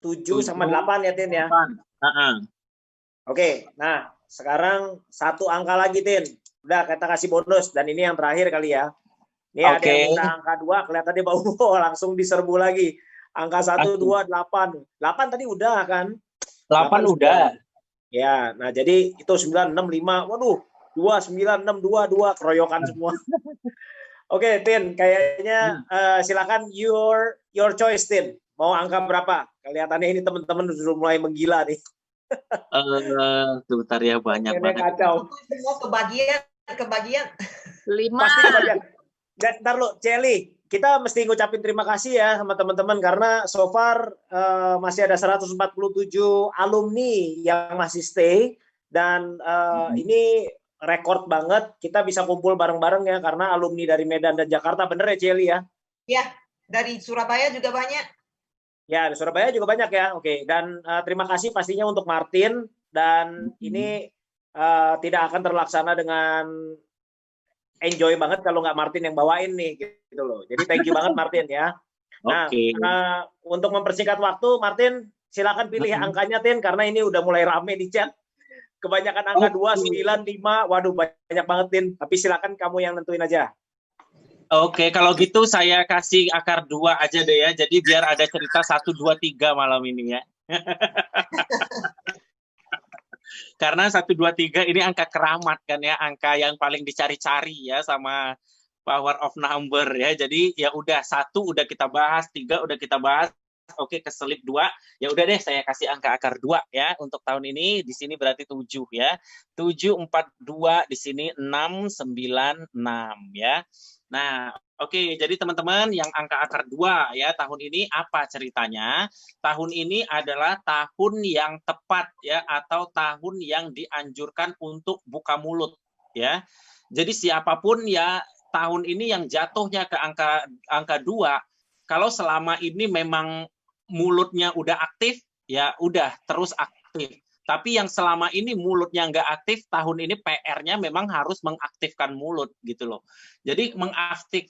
7 sama 7, 8 ya, Tin ya. 8. Oke, nah sekarang satu angka lagi, Tin. Udah kita kasih bonus dan ini yang terakhir kali ya. Ini ada yang Oke. minta angka 2, kelihatannya bau langsung diserbu lagi. Angka 1, 2, 8. 8 tadi udah kan? 8 sudah. udah. Ya, nah jadi itu 9, 6, 5. Waduh, 2, 9, 6, 2, 2. Keroyokan semua. Oke, Tin. Kayaknya silakan your choice, Tin. Mau angka berapa? Kelihatannya ini teman-teman sudah mulai menggila nih. Sebentar ya, banyak Ini banget. kacau. Semua kebagian. 5. Pasti kebagian. Dan ntar lo, Celi, kita mesti ngucapin terima kasih ya sama teman-teman karena so far masih ada 147 alumni yang masih stay dan ini rekor banget kita bisa kumpul bareng-bareng ya karena alumni dari Medan dan Jakarta, bener ya Celi ya? Ya, dari Surabaya juga banyak. Ya, di Surabaya juga banyak ya. Oke, dan terima kasih pastinya untuk Martin dan ini tidak akan terlaksana dengan enjoy banget kalau nggak Martin yang bawain nih gitu loh. Jadi thank you banget Martin ya. Nah, untuk mempersingkat waktu Martin silakan pilih angkanya Tin karena ini udah mulai rame di chat. Kebanyakan angka 2, 9, 5. Waduh, banyak banget Tin. Tapi silakan kamu yang nentuin aja. Oke, kalau gitu saya kasih akar 2 aja deh ya. Jadi biar ada cerita 1, 2, 3 malam ini ya. Karena 1, 2, 3 ini angka keramat kan ya, angka yang paling dicari-cari ya sama power of number ya. Jadi ya udah 1 udah kita bahas, 3 udah kita bahas. Oke, keselip 2. Ya udah deh saya kasih angka akar 2 ya untuk tahun ini. Di sini berarti 7 ya. 7, 4, 2 di sini 6, 9, 6 ya. Nah, oke, jadi teman-teman yang angka akar 2 ya tahun ini apa ceritanya? Tahun ini adalah tahun yang tepat ya atau tahun yang dianjurkan untuk buka mulut ya. Jadi siapapun ya tahun ini yang jatuhnya ke angka 2, kalau selama ini memang mulutnya udah aktif ya udah terus aktif. Tapi yang selama ini mulutnya nggak aktif, tahun ini PR-nya memang harus mengaktifkan mulut gitu loh. Jadi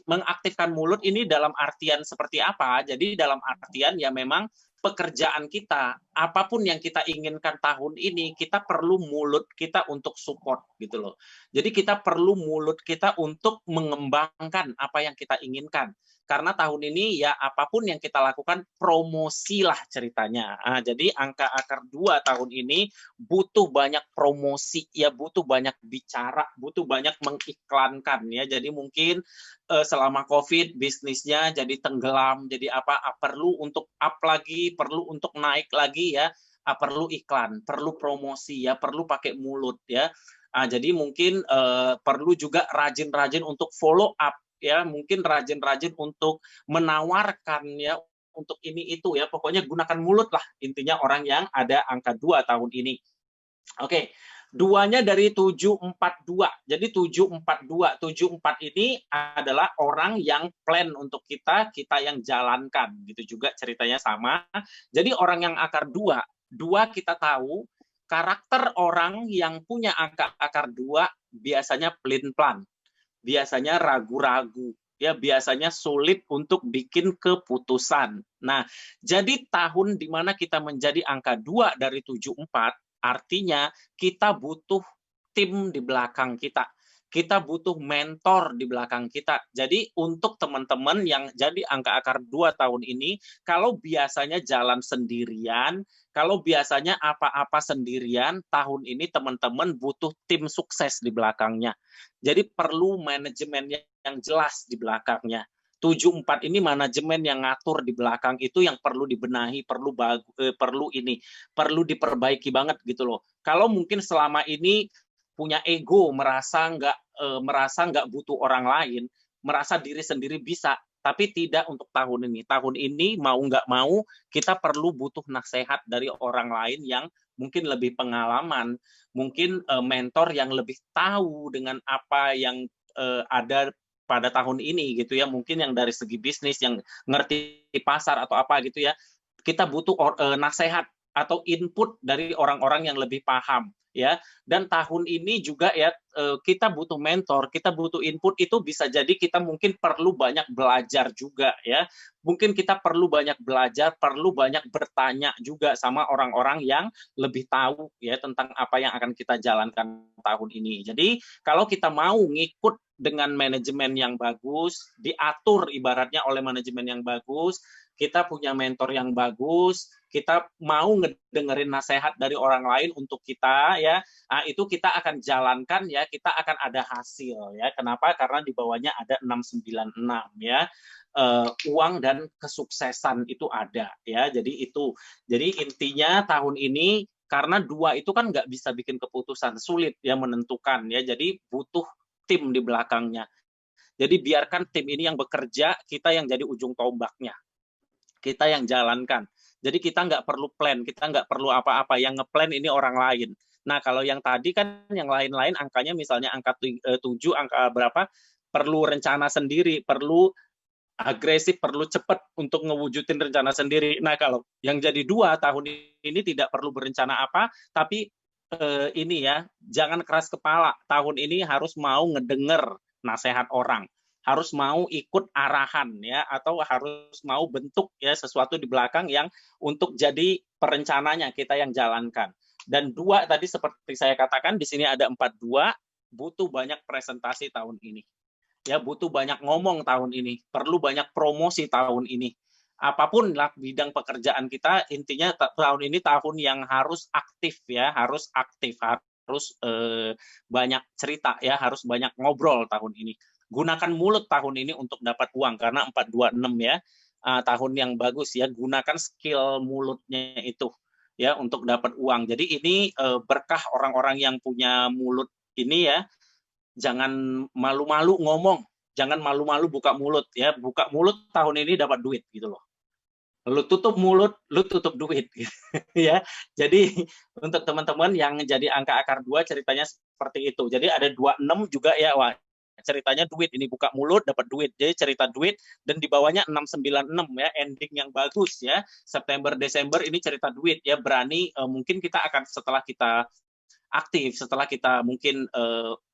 mengaktifkan mulut ini dalam artian seperti apa? Jadi dalam artian ya memang pekerjaan kita, apapun yang kita inginkan tahun ini, kita perlu mulut kita untuk support gitu loh. Jadi kita perlu mulut kita untuk mengembangkan apa yang kita inginkan. Karena tahun ini ya apapun yang kita lakukan promosilah ceritanya. Jadi angka akar 2 tahun ini butuh banyak promosi ya, butuh banyak bicara, butuh banyak mengiklankan ya. Jadi mungkin selama COVID bisnisnya jadi tenggelam, jadi apa perlu untuk up lagi, perlu untuk naik lagi ya, perlu iklan, perlu promosi ya, perlu pakai mulut ya. Jadi mungkin perlu juga rajin-rajin untuk follow up ya, mungkin rajin-rajin untuk menawarkan ya untuk ini itu ya, pokoknya gunakan mulut lah intinya orang yang ada angka 2 tahun ini. Oke, 2-nya dari 742. Jadi 742, 74 ini adalah orang yang plan untuk kita yang jalankan. Gitu juga ceritanya sama. Jadi orang yang akar 2 kita tahu karakter orang yang punya angka akar 2 biasanya pelin-pelan. Biasanya ragu-ragu, ya biasanya sulit untuk bikin keputusan. Nah, jadi tahun di mana kita menjadi angka 2 dari 74, artinya kita butuh tim di belakang kita. Kita butuh mentor di belakang kita. Jadi untuk teman-teman yang jadi angka akar 2 tahun ini, kalau biasanya jalan sendirian, kalau biasanya apa-apa sendirian, tahun ini teman-teman butuh tim sukses di belakangnya. Jadi perlu manajemen yang jelas di belakangnya. 74 ini manajemen yang ngatur di belakang itu yang perlu dibenahi, perlu diperbaiki banget gitu loh. Kalau mungkin selama ini punya ego, merasa nggak butuh orang lain, merasa diri sendiri bisa, tapi tidak untuk tahun ini. Tahun ini mau nggak mau kita perlu butuh nasihat dari orang lain yang mungkin lebih pengalaman, mungkin mentor yang lebih tahu dengan apa yang ada pada tahun ini gitu ya, mungkin yang dari segi bisnis yang ngerti pasar atau apa gitu ya. Kita butuh nasihat atau input dari orang-orang yang lebih paham ya. Dan tahun ini juga ya kita butuh mentor, kita butuh input, itu bisa jadi kita mungkin perlu banyak belajar juga ya. Mungkin kita perlu banyak belajar, perlu banyak bertanya juga sama orang-orang yang lebih tahu ya tentang apa yang akan kita jalankan tahun ini. Jadi kalau kita mau ngikut dengan manajemen yang bagus, diatur ibaratnya oleh manajemen yang bagus, kita punya mentor yang bagus, kita mau ngedengerin nasihat dari orang lain untuk kita ya, itu kita akan jalankan ya, kita akan ada hasil ya. Kenapa? Karena di bawahnya ada 696 ya. Uang dan kesuksesan itu ada ya. Jadi intinya tahun ini karena 2 itu kan nggak bisa bikin keputusan, sulit ya menentukan ya. Jadi butuh tim di belakangnya. Jadi biarkan tim ini yang bekerja, kita yang jadi ujung tombaknya. Kita yang jalankan. Jadi kita nggak perlu plan, kita nggak perlu apa-apa. Yang ngeplan ini orang lain. Nah, kalau yang tadi kan yang lain-lain angkanya misalnya angka 7, angka berapa, perlu rencana sendiri, perlu agresif, perlu cepat untuk ngewujudin rencana sendiri. Nah, kalau yang jadi 2 tahun ini tidak perlu berencana apa, tapi ini ya, jangan keras kepala. Tahun ini harus mau ngedenger nasihat orang, harus mau ikut arahan ya, atau harus mau bentuk ya sesuatu di belakang yang untuk jadi perencananya, kita yang jalankan. Dan 2 tadi seperti saya katakan, di sini ada 42, butuh banyak presentasi tahun ini. Ya, butuh banyak ngomong tahun ini, perlu banyak promosi tahun ini. Apapun lah bidang pekerjaan kita, intinya tahun ini tahun yang harus aktif ya, harus aktif, harus banyak cerita ya, harus banyak ngobrol tahun ini. Gunakan mulut tahun ini untuk dapat uang, karena 426 ya, tahun yang bagus ya, gunakan skill mulutnya itu ya untuk dapat uang. Jadi ini berkah orang-orang yang punya mulut ini ya. Jangan malu-malu ngomong, jangan malu-malu buka mulut ya. Buka mulut tahun ini dapat duit gitu loh. Lu tutup mulut, lu tutup duit ya. Jadi untuk teman-teman yang jadi angka akar 2 ceritanya seperti itu. Jadi ada 26 juga ya, wah ceritanya duit, ini buka mulut dapat duit. Jadi cerita duit, dan di bawahnya 696 ya, ending yang bagus ya. September Desember ini cerita duit ya, berani mungkin kita akan setelah kita aktif, setelah kita mungkin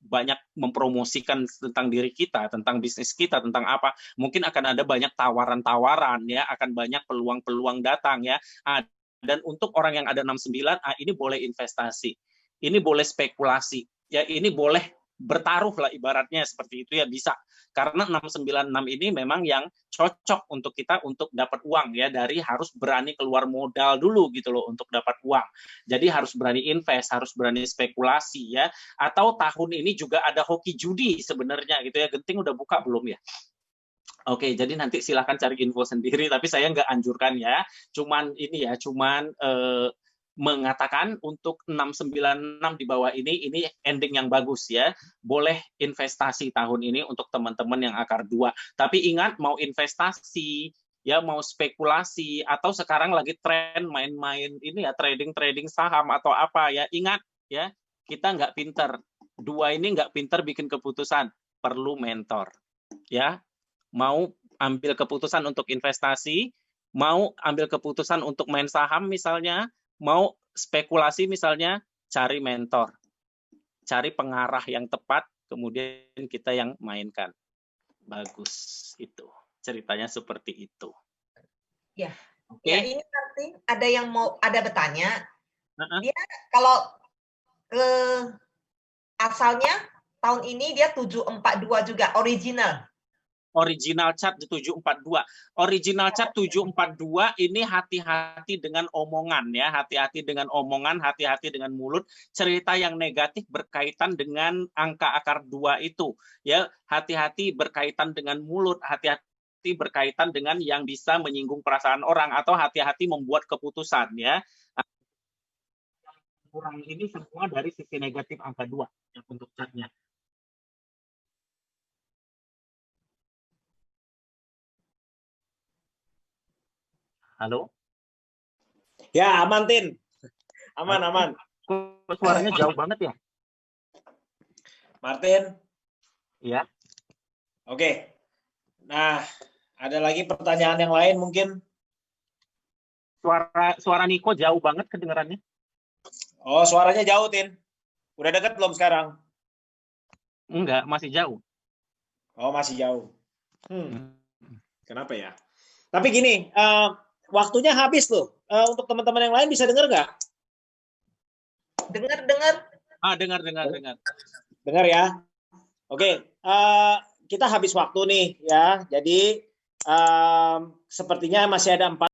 banyak mempromosikan tentang diri kita, tentang bisnis kita, tentang apa, mungkin akan ada banyak tawaran-tawaran ya, akan banyak peluang-peluang datang ya. Dan untuk orang yang ada 69, ini boleh investasi, ini boleh spekulasi, ya ini boleh bertaruh lah ibaratnya seperti itu ya, bisa. Karena 696 ini memang yang cocok untuk kita untuk dapat uang ya, dari harus berani keluar modal dulu gitu loh untuk dapat uang. Jadi harus berani invest, harus berani spekulasi ya. Atau tahun ini juga ada hoki judi sebenarnya gitu ya. Genting udah buka belum ya? Oke, jadi nanti silahkan cari info sendiri, tapi saya nggak anjurkan ya. Cuman ini ya, mengatakan untuk 696 di bawah ini ending yang bagus ya. Boleh investasi tahun ini untuk teman-teman yang akar 2. Tapi ingat, mau investasi ya, mau spekulasi, atau sekarang lagi tren main-main ini ya, trading saham atau apa ya, ingat ya, kita nggak pinter. 2 ini nggak pinter bikin keputusan, perlu mentor ya. Mau ambil keputusan untuk investasi, mau ambil keputusan untuk main saham misalnya, mau spekulasi misalnya, cari mentor, cari pengarah yang tepat, kemudian kita yang mainkan. Bagus, itu ceritanya seperti itu. Ya, Oke. ya ini nanti ada yang mau bertanya. Dia kalau asalnya tahun ini dia 742 juga original. Original chart di 742. Original chart 742 ini hati-hati dengan omongan ya, hati-hati dengan omongan, hati-hati dengan mulut. Cerita yang negatif berkaitan dengan angka akar 2 itu ya, hati-hati berkaitan dengan mulut, hati-hati berkaitan dengan yang bisa menyinggung perasaan orang, atau hati-hati membuat keputusan ya. Kurang ini semua dari sisi negatif angka 2 ya untuk chartnya. Halo? Ya, aman, Tin. Aman. Suaranya jauh banget ya? Martin? Iya. Oke. Nah, ada lagi pertanyaan yang lain mungkin? Suara Niko jauh banget kedengarannya. Oh, suaranya jauh, Tin. Udah deket belum sekarang? Enggak, masih jauh. Oh, masih jauh. Kenapa ya? Tapi gini, waktunya habis loh. Untuk teman-teman yang lain bisa dengar nggak? Dengar. Dengar. Dengar ya. Oke, kita habis waktu nih ya. Jadi sepertinya masih ada 4